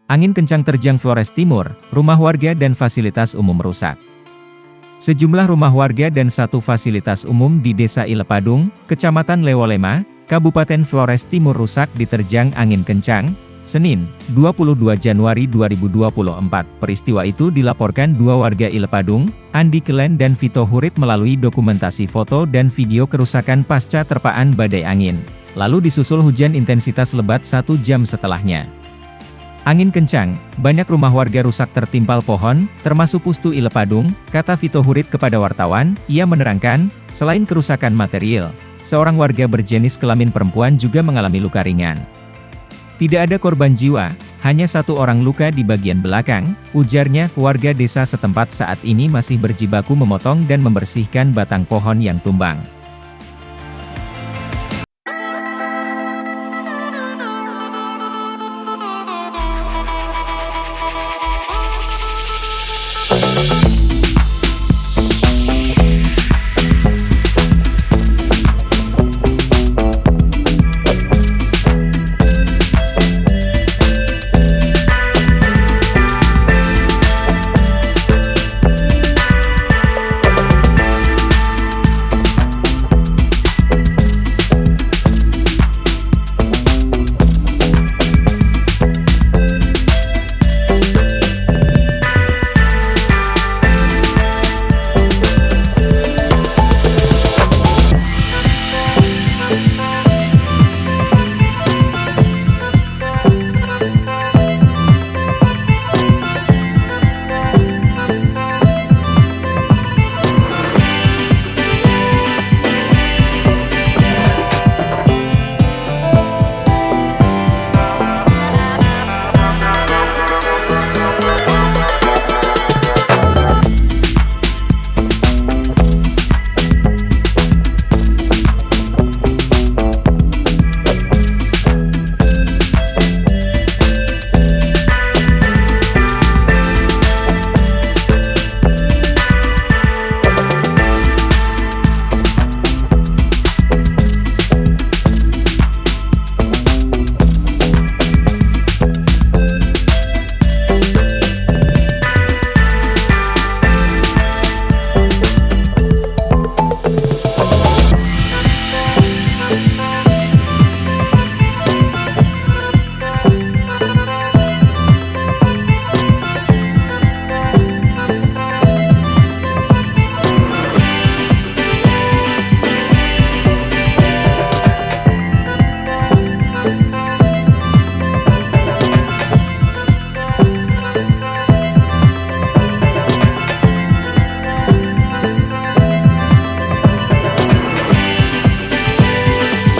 Angin kencang terjang Flores Timur, rumah warga dan fasilitas umum rusak. Sejumlah rumah warga dan satu fasilitas umum di Desa Ilepadung, Kecamatan Lewolema, Kabupaten Flores Timur rusak diterjang angin kencang, Senin, 22 Januari 2024. Peristiwa itu dilaporkan dua warga Ilepadung, Andi Kelen dan Vito Hurit melalui dokumentasi foto dan video kerusakan pasca terpaan badai angin. Lalu disusul hujan intensitas lebat 1 jam setelahnya. Angin kencang, banyak rumah warga rusak tertimpal pohon, termasuk Pustu Ilepadung, kata Vito Hurit kepada wartawan. Ia menerangkan, selain kerusakan material, seorang warga berjenis kelamin perempuan juga mengalami luka ringan. Tidak ada korban jiwa, hanya satu orang luka di bagian belakang, ujarnya. Warga desa setempat saat ini masih berjibaku memotong dan membersihkan batang pohon yang tumbang.